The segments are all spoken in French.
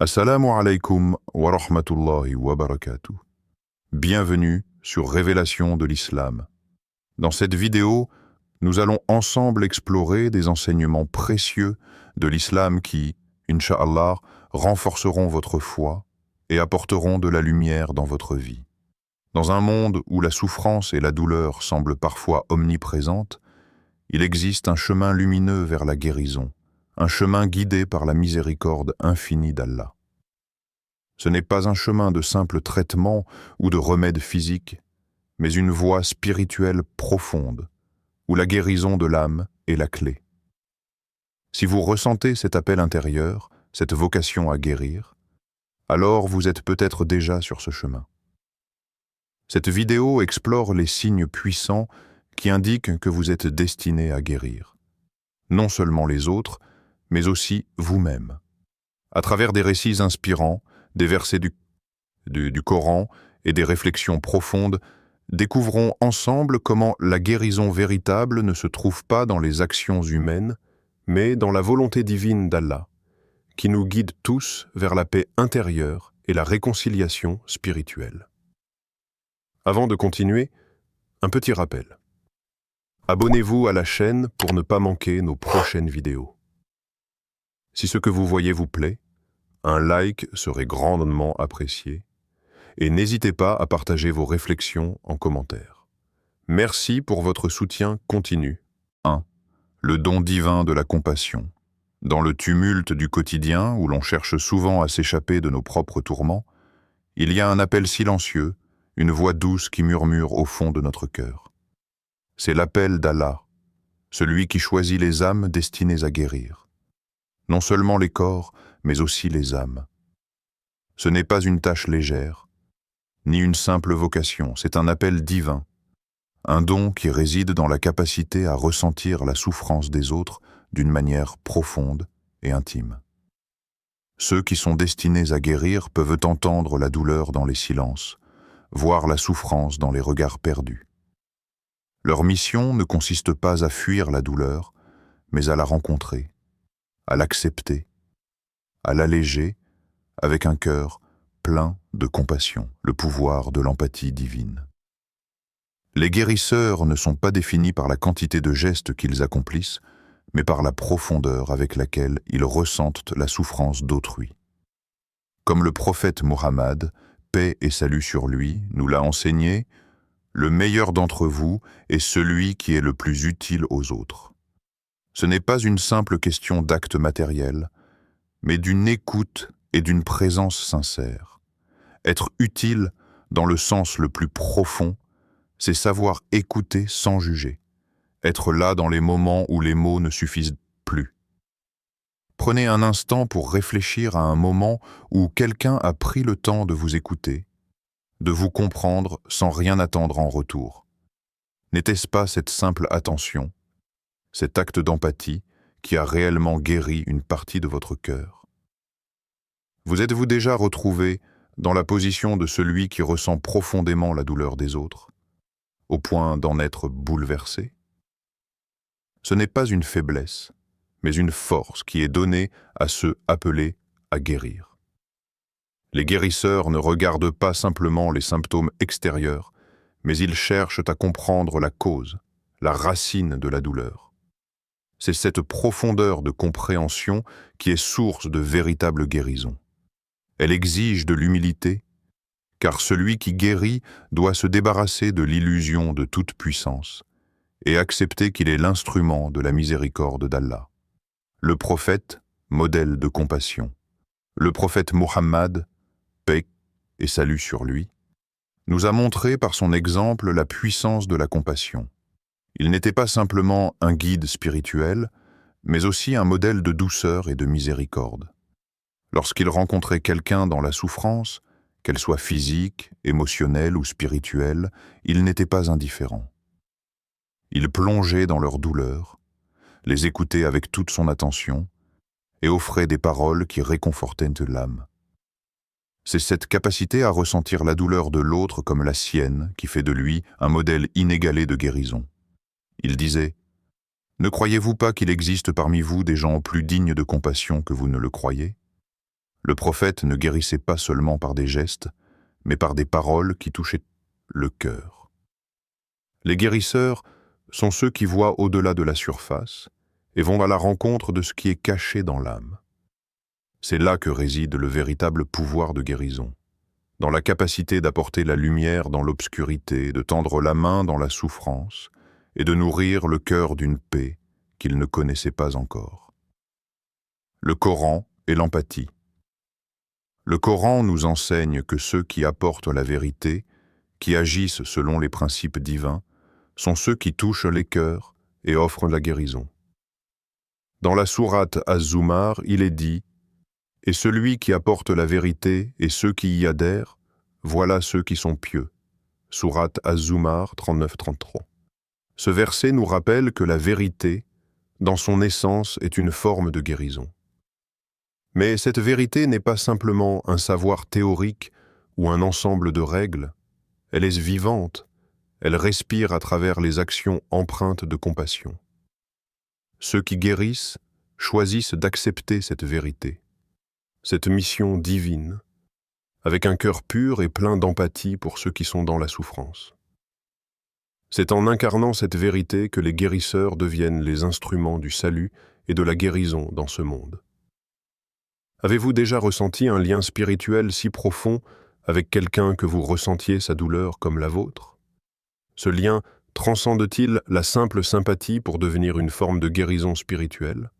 Assalamu alaikum wa rahmatullahi wa barakatuh. Bienvenue sur Révélation de l'Islam. Dans cette vidéo, nous allons ensemble explorer des enseignements précieux de l'Islam qui, Inch'Allah, renforceront votre foi et apporteront de la lumière dans votre vie. Dans un monde où la souffrance et la douleur semblent parfois omniprésentes, il existe un chemin lumineux vers la guérison, un chemin guidé par la miséricorde infinie d'Allah. Ce n'est pas un chemin de simple traitement ou de remède physique, mais une voie spirituelle profonde, où la guérison de l'âme est la clé. Si vous ressentez cet appel intérieur, cette vocation à guérir, alors vous êtes peut-être déjà sur ce chemin. Cette vidéo explore les signes puissants qui indiquent que vous êtes destiné à guérir. Non seulement les autres, mais aussi vous-même. À travers des récits inspirants, des versets du Coran et des réflexions profondes, découvrons ensemble comment la guérison véritable ne se trouve pas dans les actions humaines, mais dans la volonté divine d'Allah, qui nous guide tous vers la paix intérieure et la réconciliation spirituelle. Avant de continuer, un petit rappel. Abonnez-vous à la chaîne pour ne pas manquer nos prochaines vidéos. Si ce que vous voyez vous plaît, un like serait grandement apprécié et n'hésitez pas à partager vos réflexions en commentaire. Merci pour votre soutien continu. 1. Le don divin de la compassion. Dans le tumulte du quotidien où l'on cherche souvent à s'échapper de nos propres tourments, il y a un appel silencieux, une voix douce qui murmure au fond de notre cœur. C'est l'appel d'Allah, celui qui choisit les âmes destinées à guérir. Non seulement les corps, mais aussi les âmes. Ce n'est pas une tâche légère, ni une simple vocation, c'est un appel divin, un don qui réside dans la capacité à ressentir la souffrance des autres d'une manière profonde et intime. Ceux qui sont destinés à guérir peuvent entendre la douleur dans les silences, voir la souffrance dans les regards perdus. Leur mission ne consiste pas à fuir la douleur, mais à la rencontrer, à l'accepter, à l'alléger avec un cœur plein de compassion, le pouvoir de l'empathie divine. Les guérisseurs ne sont pas définis par la quantité de gestes qu'ils accomplissent, mais par la profondeur avec laquelle ils ressentent la souffrance d'autrui. Comme le prophète Mohammed, paix et salut sur lui, nous l'a enseigné, le meilleur d'entre vous est celui qui est le plus utile aux autres. Ce n'est pas une simple question d'acte matériel, mais d'une écoute et d'une présence sincère. Être utile dans le sens le plus profond, c'est savoir écouter sans juger, être là dans les moments où les mots ne suffisent plus. Prenez un instant pour réfléchir à un moment où quelqu'un a pris le temps de vous écouter, de vous comprendre sans rien attendre en retour. N'était-ce pas cette simple attention, cet acte d'empathie qui a réellement guéri une partie de votre cœur? Vous êtes-vous déjà retrouvé dans la position de celui qui ressent profondément la douleur des autres, au point d'en être bouleversé? Ce n'est pas une faiblesse, mais une force qui est donnée à ceux appelés à guérir. Les guérisseurs ne regardent pas simplement les symptômes extérieurs, mais ils cherchent à comprendre la cause, la racine de la douleur. C'est cette profondeur de compréhension qui est source de véritable guérison. Elle exige de l'humilité, car celui qui guérit doit se débarrasser de l'illusion de toute puissance et accepter qu'il est l'instrument de la miséricorde d'Allah. Le prophète, modèle de compassion. Le prophète Mohammed, paix et salut sur lui, nous a montré par son exemple la puissance de la compassion. Il n'était pas simplement un guide spirituel, mais aussi un modèle de douceur et de miséricorde. Lorsqu'il rencontrait quelqu'un dans la souffrance, qu'elle soit physique, émotionnelle ou spirituelle, il n'était pas indifférent. Il plongeait dans leur douleur, les écoutait avec toute son attention et offrait des paroles qui réconfortaient l'âme. C'est cette capacité à ressentir la douleur de l'autre comme la sienne qui fait de lui un modèle inégalé de guérison. Il disait « Ne croyez-vous pas qu'il existe parmi vous des gens plus dignes de compassion que vous ne le croyez ? Le prophète ne guérissait pas seulement par des gestes, mais par des paroles qui touchaient le cœur. Les guérisseurs sont ceux qui voient au-delà de la surface et vont à la rencontre de ce qui est caché dans l'âme. C'est là que réside le véritable pouvoir de guérison, dans la capacité d'apporter la lumière dans l'obscurité, de tendre la main dans la souffrance et de nourrir le cœur d'une paix qu'il ne connaissait pas encore. Le Coran et l'empathie. Le Coran nous enseigne que ceux qui apportent la vérité, qui agissent selon les principes divins, sont ceux qui touchent les cœurs et offrent la guérison. Dans la sourate Az-Zumar, il est dit « Et celui qui apporte la vérité et ceux qui y adhèrent, voilà ceux qui sont pieux. » Sourate Az-Zumar 39-33. Ce verset nous rappelle que la vérité, dans son essence, est une forme de guérison. Mais cette vérité n'est pas simplement un savoir théorique ou un ensemble de règles, elle est vivante, elle respire à travers les actions empreintes de compassion. Ceux qui guérissent choisissent d'accepter cette vérité, cette mission divine, avec un cœur pur et plein d'empathie pour ceux qui sont dans la souffrance. C'est en incarnant cette vérité que les guérisseurs deviennent les instruments du salut et de la guérison dans ce monde. Avez-vous déjà ressenti un lien spirituel si profond avec quelqu'un que vous ressentiez sa douleur comme la vôtre? Ce lien transcende-t-il la simple sympathie pour devenir une forme de guérison spirituelle?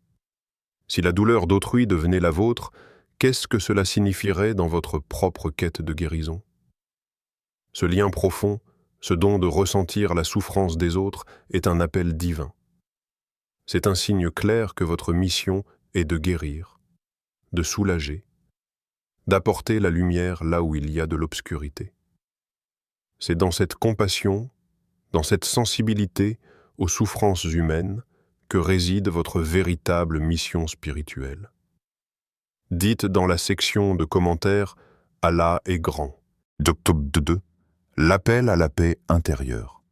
Si la douleur d'autrui devenait la vôtre, qu'est-ce que cela signifierait dans votre propre quête de guérison? Ce lien profond, ce don de ressentir la souffrance des autres, est un appel divin. C'est un signe clair que votre mission est de guérir, de soulager, d'apporter la lumière là où il y a de l'obscurité. C'est dans cette compassion, dans cette sensibilité aux souffrances humaines que réside votre véritable mission spirituelle. Dites dans la section de commentaires « Allah est grand ». D'octobre 2, l'appel à la paix intérieure.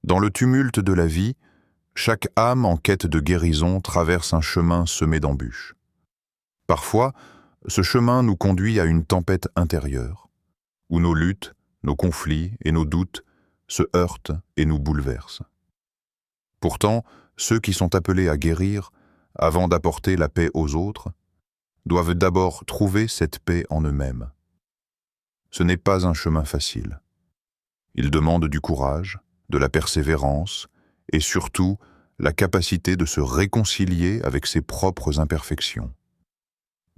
Dans le tumulte de la vie, chaque âme en quête de guérison traverse un chemin semé d'embûches. Parfois, ce chemin nous conduit à une tempête intérieure, où nos luttes, nos conflits et nos doutes se heurtent et nous bouleversent. Pourtant, ceux qui sont appelés à guérir, avant d'apporter la paix aux autres, doivent d'abord trouver cette paix en eux-mêmes. Ce n'est pas un chemin facile. Il demande du courage, de la persévérance et surtout la capacité de se réconcilier avec ses propres imperfections.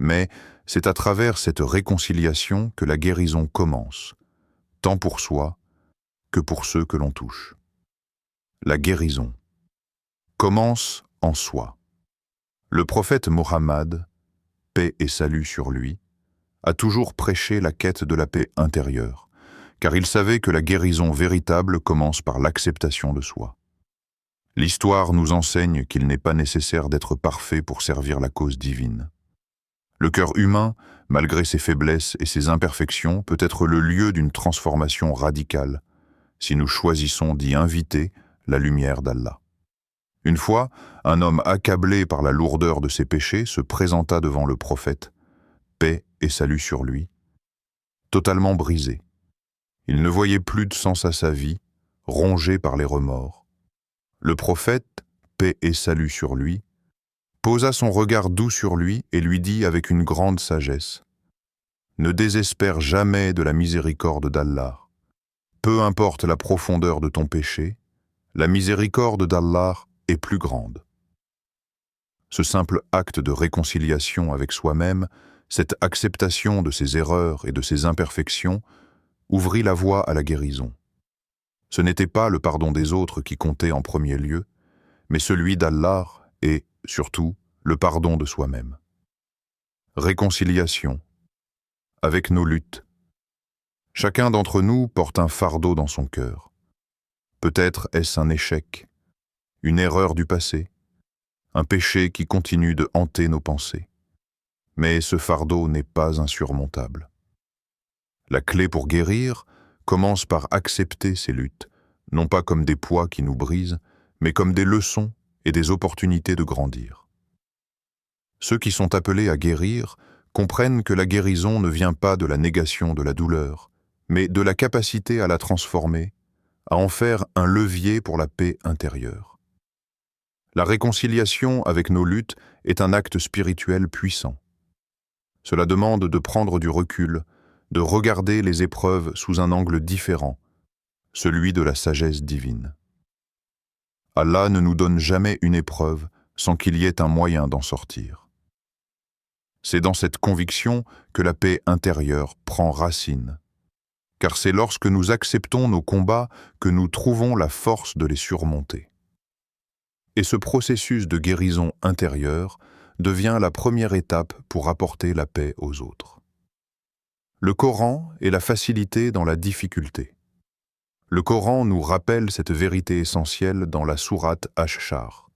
Mais c'est à travers cette réconciliation que la guérison commence, tant pour soi que pour ceux que l'on touche. La guérison commence en soi. Le prophète Mohammed, paix et salut sur lui, a toujours prêché la quête de la paix intérieure, car il savait que la guérison véritable commence par l'acceptation de soi. L'histoire nous enseigne qu'il n'est pas nécessaire d'être parfait pour servir la cause divine. Le cœur humain, malgré ses faiblesses et ses imperfections, peut être le lieu d'une transformation radicale, si nous choisissons d'y inviter la lumière d'Allah. Une fois, un homme accablé par la lourdeur de ses péchés se présenta devant le prophète, paix et salut sur lui, totalement brisé. Il ne voyait plus de sens à sa vie, rongé par les remords. Le prophète, paix et salut sur lui, posa son regard doux sur lui et lui dit avec une grande sagesse « Ne désespère jamais de la miséricorde d'Allah. Peu importe la profondeur de ton péché, la miséricorde d'Allah est plus grande. » Ce simple acte de réconciliation avec soi-même, cette acceptation de ses erreurs et de ses imperfections, ouvrit la voie à la guérison. Ce n'était pas le pardon des autres qui comptait en premier lieu, mais celui d'Allah et, surtout, le pardon de soi-même. Réconciliation. Avec nos luttes. Chacun d'entre nous porte un fardeau dans son cœur. Peut-être est-ce un échec, une erreur du passé, un péché qui continue de hanter nos pensées. Mais ce fardeau n'est pas insurmontable. La clé pour guérir commence par accepter ces luttes, non pas comme des poids qui nous brisent, mais comme des leçons et des opportunités de grandir. Ceux qui sont appelés à guérir comprennent que la guérison ne vient pas de la négation de la douleur, mais de la capacité à la transformer, à en faire un levier pour la paix intérieure. La réconciliation avec nos luttes est un acte spirituel puissant. Cela demande de prendre du recul, de regarder les épreuves sous un angle différent, celui de la sagesse divine. Allah ne nous donne jamais une épreuve sans qu'il y ait un moyen d'en sortir. C'est dans cette conviction que la paix intérieure prend racine, car c'est lorsque nous acceptons nos combats que nous trouvons la force de les surmonter. Et ce processus de guérison intérieure devient la première étape pour apporter la paix aux autres. Le Coran est la facilité dans la difficulté. Le Coran nous rappelle cette vérité essentielle dans la sourate Ash-Shar.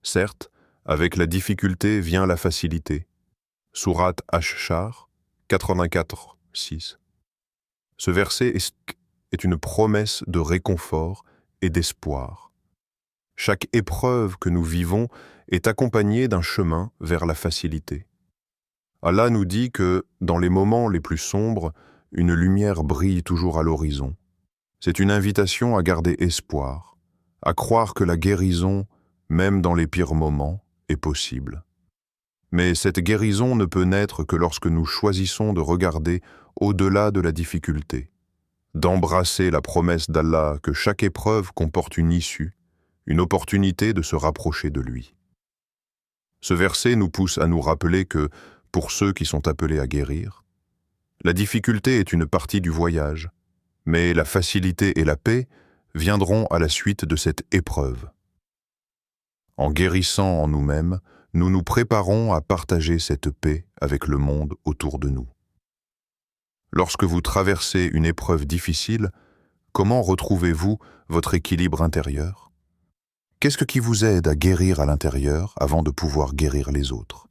Certes, avec la difficulté vient la facilité. Sourate Ash-Shar 84:6. Ce verset est une promesse de réconfort et d'espoir. Chaque épreuve que nous vivons est accompagnée d'un chemin vers la facilité. Allah nous dit que, dans les moments les plus sombres, une lumière brille toujours à l'horizon. C'est une invitation à garder espoir, à croire que la guérison, même dans les pires moments, est possible. Mais cette guérison ne peut naître que lorsque nous choisissons de regarder au-delà de la difficulté, d'embrasser la promesse d'Allah que chaque épreuve comporte une issue, une opportunité de se rapprocher de lui. Ce verset nous pousse à nous rappeler que, pour ceux qui sont appelés à guérir, la difficulté est une partie du voyage, mais la facilité et la paix viendront à la suite de cette épreuve. En guérissant en nous-mêmes, nous nous préparons à partager cette paix avec le monde autour de nous. Lorsque vous traversez une épreuve difficile, comment retrouvez-vous votre équilibre intérieur? Qu'est-ce qui vous aide à guérir à l'intérieur avant de pouvoir guérir les autres?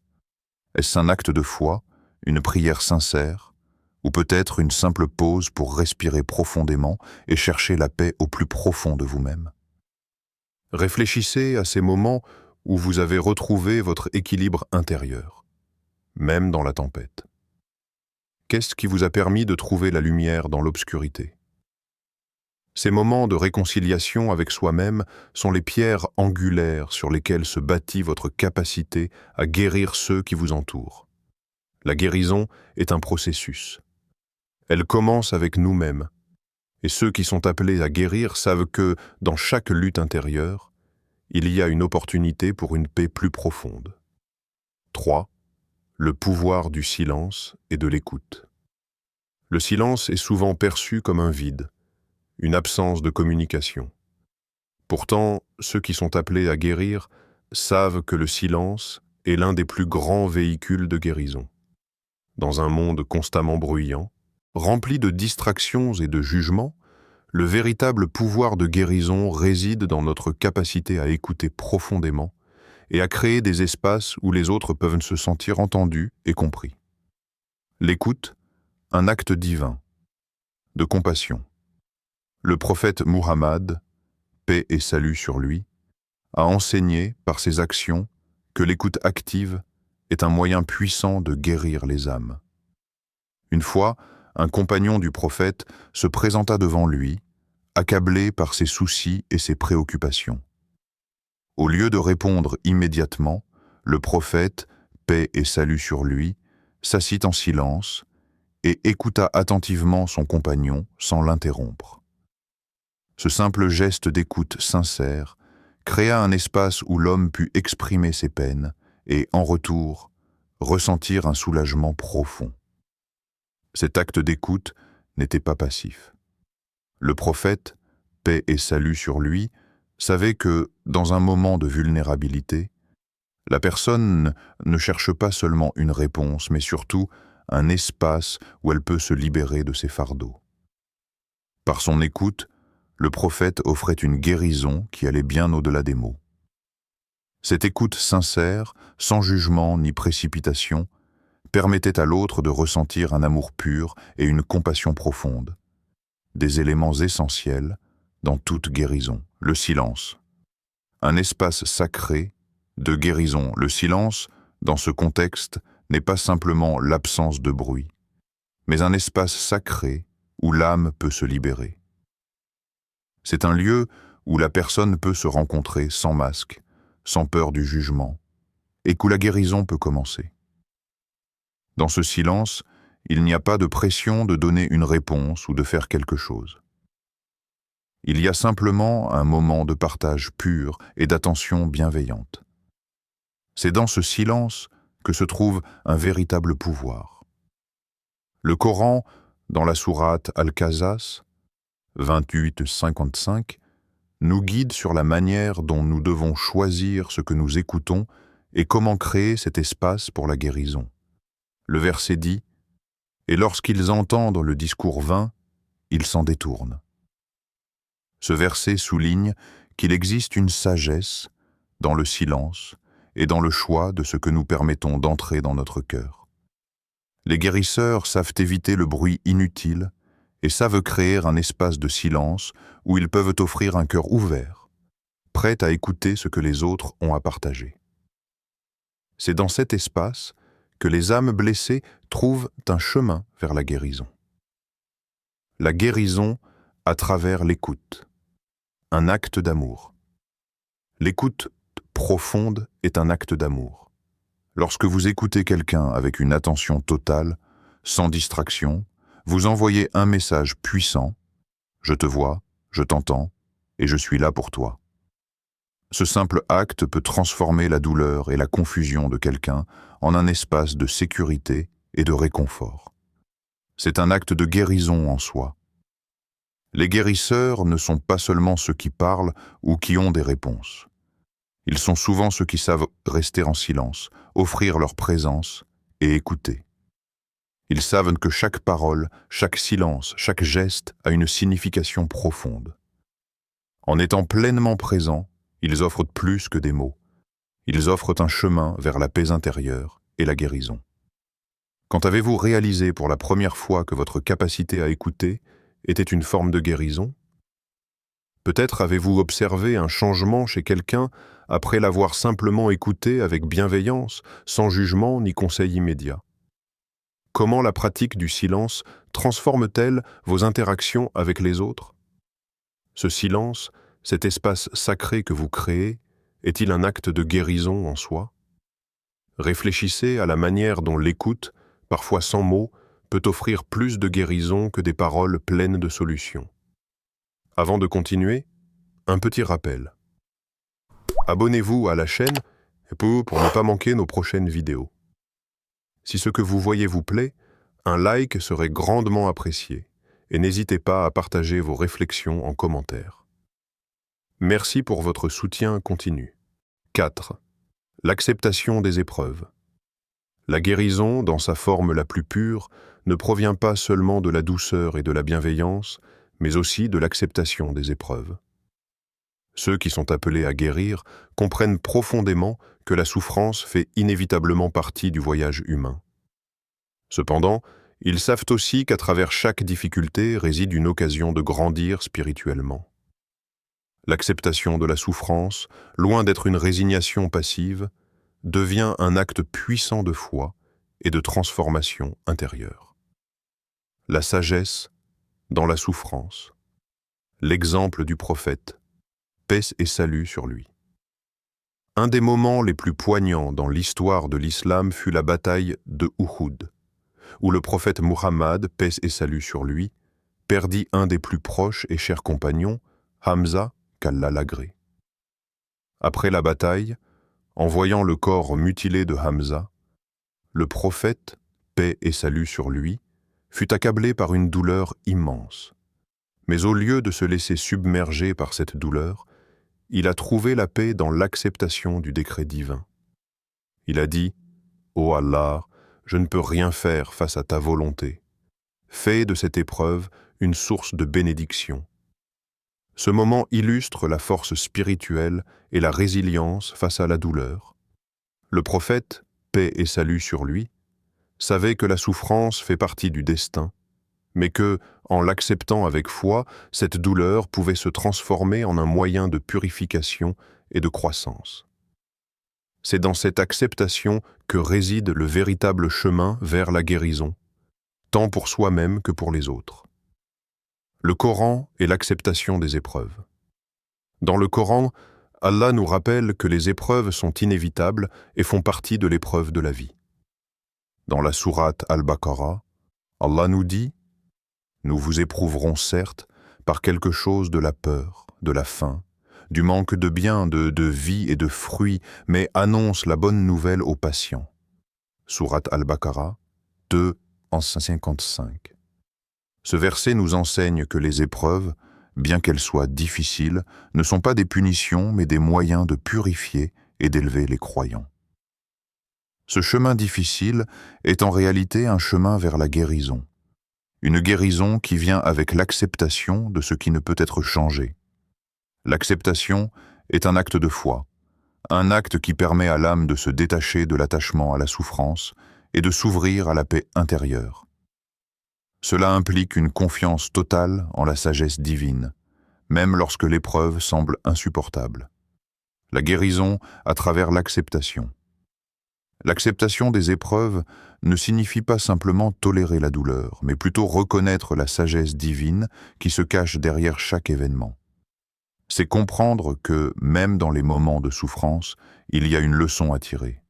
Est-ce un acte de foi, une prière sincère, ou peut-être une simple pause pour respirer profondément et chercher la paix au plus profond de vous-même? Réfléchissez à ces moments où vous avez retrouvé votre équilibre intérieur, même dans la tempête. Qu'est-ce qui vous a permis de trouver la lumière dans l'obscurité? Ces moments de réconciliation avec soi-même sont les pierres angulaires sur lesquelles se bâtit votre capacité à guérir ceux qui vous entourent. La guérison est un processus. Elle commence avec nous-mêmes, et ceux qui sont appelés à guérir savent que, dans chaque lutte intérieure, il y a une opportunité pour une paix plus profonde. 3. Le pouvoir du silence et de l'écoute. Le silence est souvent perçu comme un vide, une absence de communication. Pourtant, ceux qui sont appelés à guérir savent que le silence est l'un des plus grands véhicules de guérison. Dans un monde constamment bruyant, rempli de distractions et de jugements, le véritable pouvoir de guérison réside dans notre capacité à écouter profondément et à créer des espaces où les autres peuvent se sentir entendus et compris. L'écoute, un acte divin, de compassion. Le prophète Muhammad, paix et salut sur lui, a enseigné par ses actions que l'écoute active est un moyen puissant de guérir les âmes. Une fois, un compagnon du prophète se présenta devant lui, accablé par ses soucis et ses préoccupations. Au lieu de répondre immédiatement, le prophète, paix et salut sur lui, s'assit en silence et écouta attentivement son compagnon sans l'interrompre. Ce simple geste d'écoute sincère créa un espace où l'homme put exprimer ses peines et, en retour, ressentir un soulagement profond. Cet acte d'écoute n'était pas passif. Le prophète, paix et salut sur lui, savait que, dans un moment de vulnérabilité, la personne ne cherche pas seulement une réponse, mais surtout un espace où elle peut se libérer de ses fardeaux. Par son écoute, le prophète offrait une guérison qui allait bien au-delà des mots. Cette écoute sincère, sans jugement ni précipitation, permettait à l'autre de ressentir un amour pur et une compassion profonde, des éléments essentiels dans toute guérison. Le silence, un espace sacré de guérison. Le silence, dans ce contexte, n'est pas simplement l'absence de bruit, mais un espace sacré où l'âme peut se libérer. C'est un lieu où la personne peut se rencontrer sans masque, sans peur du jugement, et où la guérison peut commencer. Dans ce silence, il n'y a pas de pression de donner une réponse ou de faire quelque chose. Il y a simplement un moment de partage pur et d'attention bienveillante. C'est dans ce silence que se trouve un véritable pouvoir. Le Coran, dans la sourate Al-Qasas, 28-55, nous guide sur la manière dont nous devons choisir ce que nous écoutons et comment créer cet espace pour la guérison. Le verset dit « Et lorsqu'ils entendent le discours vain, ils s'en détournent ». Ce verset souligne qu'il existe une sagesse dans le silence et dans le choix de ce que nous permettons d'entrer dans notre cœur. Les guérisseurs savent éviter le bruit inutile et savent créer un espace de silence où ils peuvent offrir un cœur ouvert, prêt à écouter ce que les autres ont à partager. C'est dans cet espace que les âmes blessées trouvent un chemin vers la guérison. La guérison à travers l'écoute, un acte d'amour. L'écoute profonde est un acte d'amour. Lorsque vous écoutez quelqu'un avec une attention totale, sans distraction, vous envoyez un message puissant « Je te vois, je t'entends et je suis là pour toi ». Ce simple acte peut transformer la douleur et la confusion de quelqu'un en un espace de sécurité et de réconfort. C'est un acte de guérison en soi. Les guérisseurs ne sont pas seulement ceux qui parlent ou qui ont des réponses. Ils sont souvent ceux qui savent rester en silence, offrir leur présence et écouter. Ils savent que chaque parole, chaque silence, chaque geste a une signification profonde. En étant pleinement présents, ils offrent plus que des mots. Ils offrent un chemin vers la paix intérieure et la guérison. Quand avez-vous réalisé pour la première fois que votre capacité à écouter était une forme de guérison? Peut-être avez-vous observé un changement chez quelqu'un après l'avoir simplement écouté avec bienveillance, sans jugement ni conseil immédiat. Comment la pratique du silence transforme-t-elle vos interactions avec les autres? Ce silence, cet espace sacré que vous créez, est-il un acte de guérison en soi? Réfléchissez à la manière dont l'écoute, parfois sans mots, peut offrir plus de guérison que des paroles pleines de solutions. Avant de continuer, un petit rappel. Abonnez-vous à la chaîne pour ne pas manquer nos prochaines vidéos. Si ce que vous voyez vous plaît, un like serait grandement apprécié et n'hésitez pas à partager vos réflexions en commentaire. Merci pour votre soutien continu. 4. L'acceptation des épreuves. La guérison, dans sa forme la plus pure, ne provient pas seulement de la douceur et de la bienveillance, mais aussi de l'acceptation des épreuves. Ceux qui sont appelés à guérir comprennent profondément que la souffrance fait inévitablement partie du voyage humain. Cependant, ils savent aussi qu'à travers chaque difficulté réside une occasion de grandir spirituellement. L'acceptation de la souffrance, loin d'être une résignation passive, devient un acte puissant de foi et de transformation intérieure. La sagesse dans la souffrance. L'exemple du prophète, paix et salut sur lui. Un des moments les plus poignants dans l'histoire de l'islam fut la bataille de Uhud, où le prophète Muhammad, paix et salut sur lui, perdit un des plus proches et chers compagnons, Hamza, qu'Allah l'agrée. Après la bataille, en voyant le corps mutilé de Hamza, le prophète, paix et salut sur lui, fut accablé par une douleur immense. Mais au lieu de se laisser submerger par cette douleur, il a trouvé la paix dans l'acceptation du décret divin. Il a dit « Ô Allah, je ne peux rien faire face à ta volonté. Fais de cette épreuve une source de bénédiction. » Ce moment illustre la force spirituelle et la résilience face à la douleur. Le prophète, paix et salut sur lui, savait que la souffrance fait partie du destin, mais que, en l'acceptant avec foi, cette douleur pouvait se transformer en un moyen de purification et de croissance. C'est dans cette acceptation que réside le véritable chemin vers la guérison, tant pour soi-même que pour les autres. Le Coran est l'acceptation des épreuves. Dans le Coran, Allah nous rappelle que les épreuves sont inévitables et font partie de l'épreuve de la vie. Dans la sourate Al-Baqarah, Allah nous dit « Nous vous éprouverons certes par quelque chose de la peur, de la faim, du manque de biens, de vie et de fruits, mais annonce la bonne nouvelle aux patients. » Sourate Al-Baqarah 2:55. Ce verset nous enseigne que les épreuves, bien qu'elles soient difficiles, ne sont pas des punitions, mais des moyens de purifier et d'élever les croyants. Ce chemin difficile est en réalité un chemin vers la guérison. Une guérison qui vient avec l'acceptation de ce qui ne peut être changé. L'acceptation est un acte de foi, un acte qui permet à l'âme de se détacher de l'attachement à la souffrance et de s'ouvrir à la paix intérieure. Cela implique une confiance totale en la sagesse divine, même lorsque l'épreuve semble insupportable. La guérison à travers l'acceptation. L'acceptation des épreuves ne signifie pas simplement tolérer la douleur, mais plutôt reconnaître la sagesse divine qui se cache derrière chaque événement. C'est comprendre que, même dans les moments de souffrance, il y a une leçon à tirer.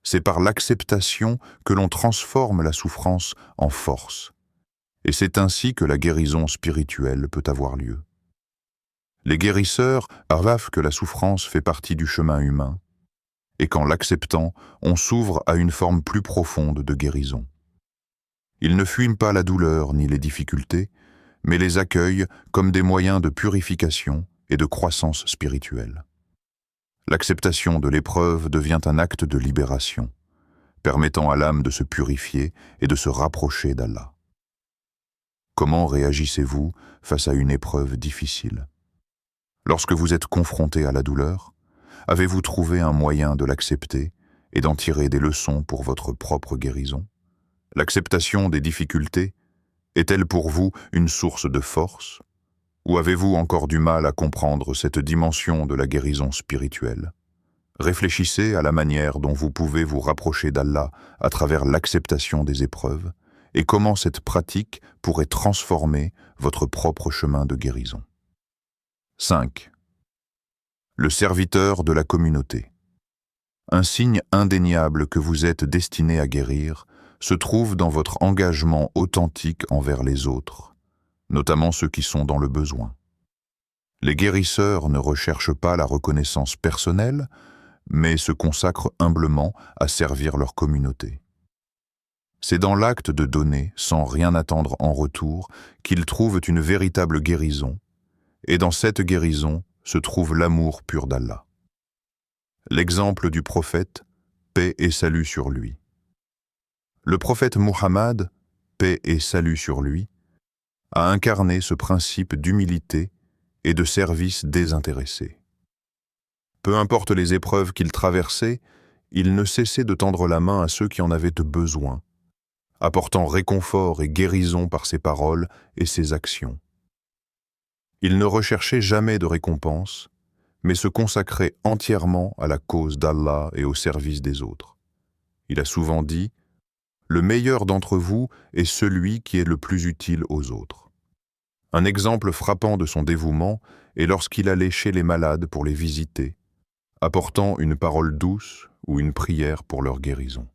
C'est par l'acceptation que l'on transforme la souffrance en force. Et c'est ainsi que la guérison spirituelle peut avoir lieu. Les guérisseurs savent que la souffrance fait partie du chemin humain, et qu'en l'acceptant, on s'ouvre à une forme plus profonde de guérison. Ils ne fuient pas la douleur ni les difficultés, mais les accueillent comme des moyens de purification et de croissance spirituelle. L'acceptation de l'épreuve devient un acte de libération, permettant à l'âme de se purifier et de se rapprocher d'Allah. Comment réagissez-vous face à une épreuve difficile? Lorsque vous êtes confronté à la douleur, avez-vous trouvé un moyen de l'accepter et d'en tirer des leçons pour votre propre guérison? L'acceptation des difficultés est-elle pour vous une source de force? Ou avez-vous encore du mal à comprendre cette dimension de la guérison spirituelle? Réfléchissez à la manière dont vous pouvez vous rapprocher d'Allah à travers l'acceptation des épreuves et comment cette pratique pourrait transformer votre propre chemin de guérison. 5. Le serviteur de la communauté. Un signe indéniable que vous êtes destiné à guérir se trouve dans votre engagement authentique envers les autres, notamment ceux qui sont dans le besoin. Les guérisseurs ne recherchent pas la reconnaissance personnelle, mais se consacrent humblement à servir leur communauté. C'est dans l'acte de donner, sans rien attendre en retour, qu'ils trouvent une véritable guérison, et dans cette guérison se trouve l'amour pur d'Allah. L'exemple du prophète, paix et salut sur lui. Le prophète Muhammad, paix et salut sur lui, a incarné ce principe d'humilité et de service désintéressé. Peu importe les épreuves qu'il traversait, il ne cessait de tendre la main à ceux qui en avaient besoin, apportant réconfort et guérison par ses paroles et ses actions. Il ne recherchait jamais de récompense, mais se consacrait entièrement à la cause d'Allah et au service des autres. Il a souvent dit « Le meilleur d'entre vous est celui qui est le plus utile aux autres ». Un exemple frappant de son dévouement est lorsqu'il allait chez les malades pour les visiter, apportant une parole douce ou une prière pour leur guérison.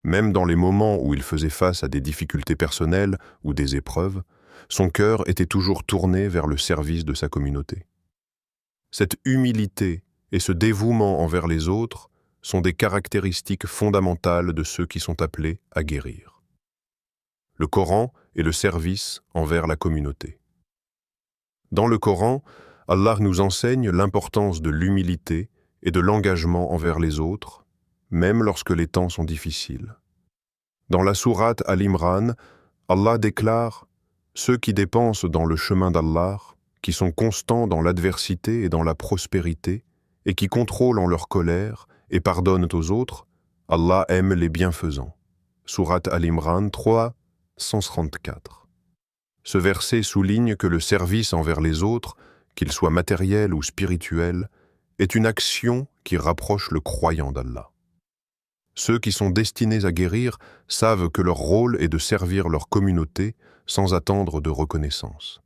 Même dans les moments où il faisait face à des difficultés personnelles ou des épreuves, son cœur était toujours tourné vers le service de sa communauté. Cette humilité et ce dévouement envers les autres sont des caractéristiques fondamentales de ceux qui sont appelés à guérir. Le Coran est le service envers la communauté. Dans le Coran, Allah nous enseigne l'importance de l'humilité et de l'engagement envers les autres, même lorsque les temps sont difficiles. Dans la sourate Al-Imran, Allah déclare « Ceux qui dépensent dans le chemin d'Allah, qui sont constants dans l'adversité et dans la prospérité, et qui contrôlent en leur colère et pardonnent aux autres, Allah aime les bienfaisants. » Sourate Al-Imran 3, 134. Ce verset souligne que le service envers les autres, qu'il soit matériel ou spirituel, est une action qui rapproche le croyant d'Allah. Ceux qui sont destinés à guérir savent que leur rôle est de servir leur communauté sans attendre de reconnaissance.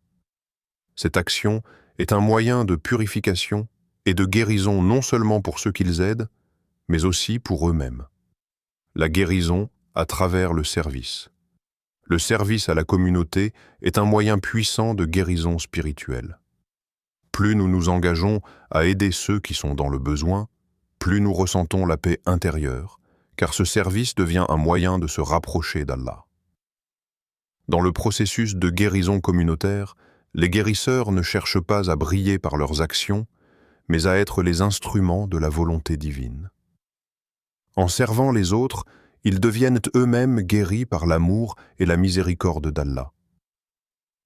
Cette action est un moyen de purification et de guérison non seulement pour ceux qu'ils aident, mais aussi pour eux-mêmes. La guérison à travers le service. Le service à la communauté est un moyen puissant de guérison spirituelle. Plus nous nous engageons à aider ceux qui sont dans le besoin, plus nous ressentons la paix intérieure, car ce service devient un moyen de se rapprocher d'Allah. Dans le processus de guérison communautaire, les guérisseurs ne cherchent pas à briller par leurs actions, mais à être les instruments de la volonté divine. En servant les autres, ils deviennent eux-mêmes guéris par l'amour et la miséricorde d'Allah.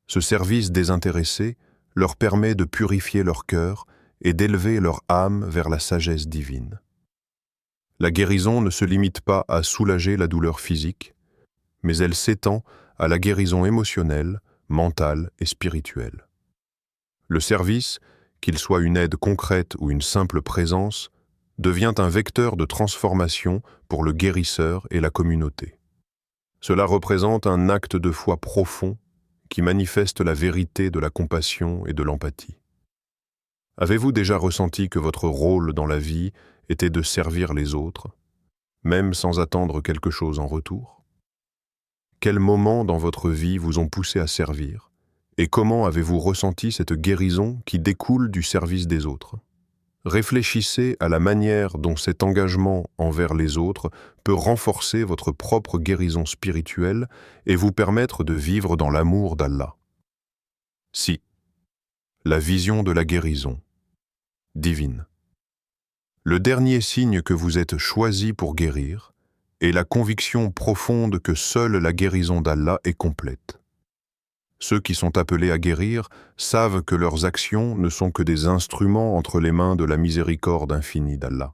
Ce service désintéressé leur permet de purifier leur cœur et d'élever leur âme vers la sagesse divine. La guérison ne se limite pas à soulager la douleur physique, mais elle s'étend à la guérison émotionnelle, mentale et spirituelle. Le service, qu'il soit une aide concrète ou une simple présence, devient un vecteur de transformation pour le guérisseur et la communauté. Cela représente un acte de foi profond qui manifeste la vérité de la compassion et de l'empathie. Avez-vous déjà ressenti que votre rôle dans la vie était de servir les autres, même sans attendre quelque chose en retour? Quels moments dans votre vie vous ont poussé à servir, et comment avez-vous ressenti cette guérison qui découle du service des autres? Réfléchissez à la manière dont cet engagement envers les autres peut renforcer votre propre guérison spirituelle et vous permettre de vivre dans l'amour d'Allah. Si. La vision de la guérison divine. Le dernier signe que vous êtes choisi pour guérir est la conviction profonde que seule la guérison d'Allah est complète. Ceux qui sont appelés à guérir savent que leurs actions ne sont que des instruments entre les mains de la miséricorde infinie d'Allah.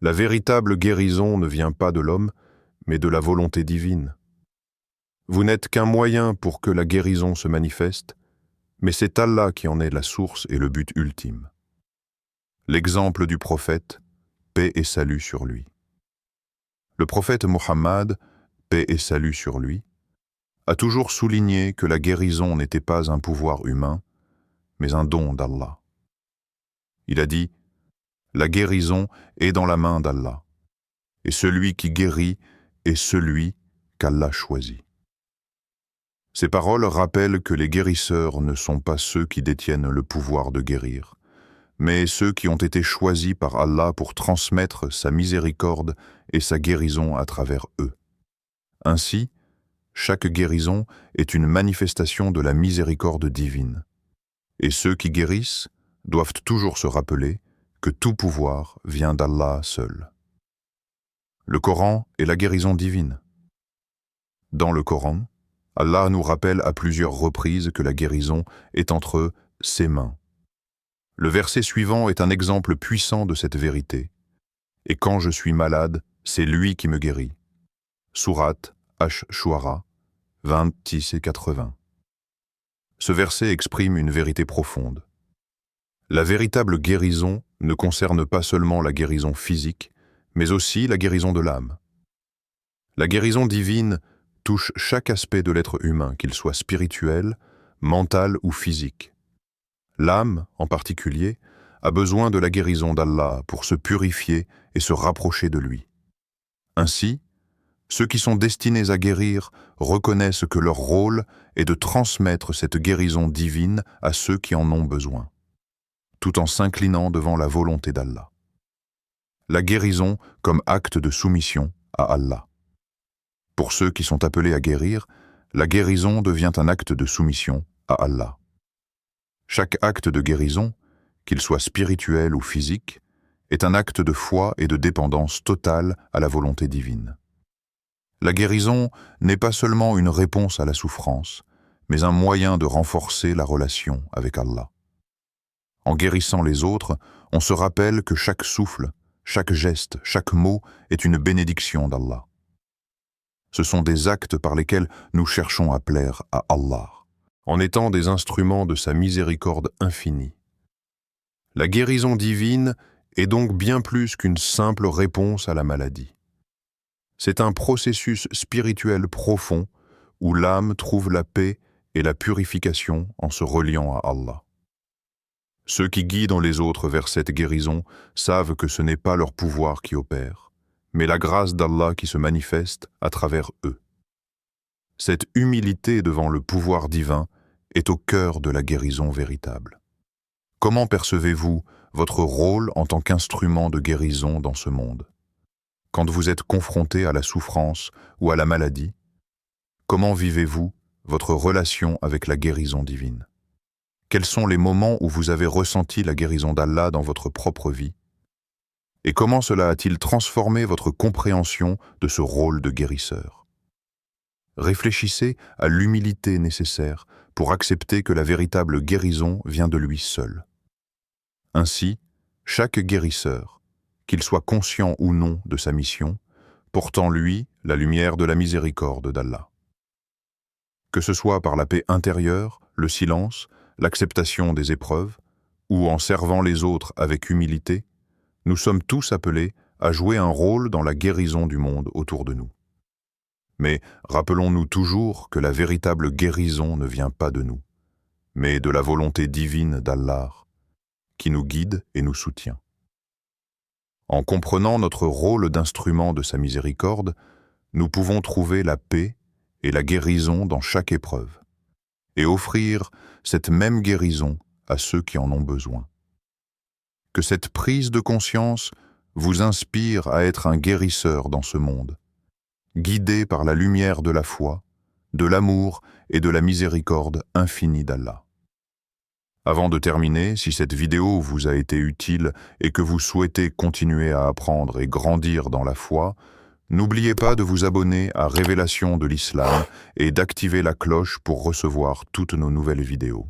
La véritable guérison ne vient pas de l'homme, mais de la volonté divine. Vous n'êtes qu'un moyen pour que la guérison se manifeste, mais c'est Allah qui en est la source et le but ultime. L'exemple du prophète, paix et salut sur lui. Le prophète Mohammed, paix et salut sur lui, a toujours souligné que la guérison n'était pas un pouvoir humain, mais un don d'Allah. Il a dit « La guérison est dans la main d'Allah, et celui qui guérit est celui qu'Allah choisit. » Ces paroles rappellent que les guérisseurs ne sont pas ceux qui détiennent le pouvoir de guérir, mais ceux qui ont été choisis par Allah pour transmettre sa miséricorde et sa guérison à travers eux. Ainsi, chaque guérison est une manifestation de la miséricorde divine. Et ceux qui guérissent doivent toujours se rappeler que tout pouvoir vient d'Allah seul. Le Coran est la guérison divine. Dans le Coran, Allah nous rappelle à plusieurs reprises que la guérison est entre ses mains. Le verset suivant est un exemple puissant de cette vérité. « Et quand je suis malade, c'est lui qui me guérit. » Sourate Ash-Shu'ara 26 et 80. Ce verset exprime une vérité profonde. La véritable guérison ne concerne pas seulement la guérison physique, mais aussi la guérison de l'âme. La guérison divine touche chaque aspect de l'être humain, qu'il soit spirituel, mental ou physique. L'âme, en particulier, a besoin de la guérison d'Allah pour se purifier et se rapprocher de lui. Ainsi, ceux qui sont destinés à guérir reconnaissent que leur rôle est de transmettre cette guérison divine à ceux qui en ont besoin, tout en s'inclinant devant la volonté d'Allah. La guérison comme acte de soumission à Allah. Pour ceux qui sont appelés à guérir, la guérison devient un acte de soumission à Allah. Chaque acte de guérison, qu'il soit spirituel ou physique, est un acte de foi et de dépendance totale à la volonté divine. La guérison n'est pas seulement une réponse à la souffrance, mais un moyen de renforcer la relation avec Allah. En guérissant les autres, on se rappelle que chaque souffle, chaque geste, chaque mot est une bénédiction d'Allah. Ce sont des actes par lesquels nous cherchons à plaire à Allah, en étant des instruments de sa miséricorde infinie. La guérison divine est donc bien plus qu'une simple réponse à la maladie. C'est un processus spirituel profond où l'âme trouve la paix et la purification en se reliant à Allah. Ceux qui guident les autres vers cette guérison savent que ce n'est pas leur pouvoir qui opère, mais la grâce d'Allah qui se manifeste à travers eux. Cette humilité devant le pouvoir divin est au cœur de la guérison véritable. Comment percevez-vous votre rôle en tant qu'instrument de guérison dans ce monde? Quand vous êtes confronté à la souffrance ou à la maladie, comment vivez-vous votre relation avec la guérison divine? Quels sont les moments où vous avez ressenti la guérison d'Allah dans votre propre vie? Et comment cela a-t-il transformé votre compréhension de ce rôle de guérisseur? Réfléchissez à l'humilité nécessaire pour accepter que la véritable guérison vient de lui seul. Ainsi, chaque guérisseur, qu'il soit conscient ou non de sa mission, porte en lui la lumière de la miséricorde d'Allah. Que ce soit par la paix intérieure, le silence, l'acceptation des épreuves, ou en servant les autres avec humilité, nous sommes tous appelés à jouer un rôle dans la guérison du monde autour de nous. Mais rappelons-nous toujours que la véritable guérison ne vient pas de nous, mais de la volonté divine d'Allah, qui nous guide et nous soutient. En comprenant notre rôle d'instrument de sa miséricorde, nous pouvons trouver la paix et la guérison dans chaque épreuve, et offrir cette même guérison à ceux qui en ont besoin. Que cette prise de conscience vous inspire à être un guérisseur dans ce monde, guidé par la lumière de la foi, de l'amour et de la miséricorde infinie d'Allah. Avant de terminer, si cette vidéo vous a été utile et que vous souhaitez continuer à apprendre et grandir dans la foi, n'oubliez pas de vous abonner à Révélation de l'Islam et d'activer la cloche pour recevoir toutes nos nouvelles vidéos.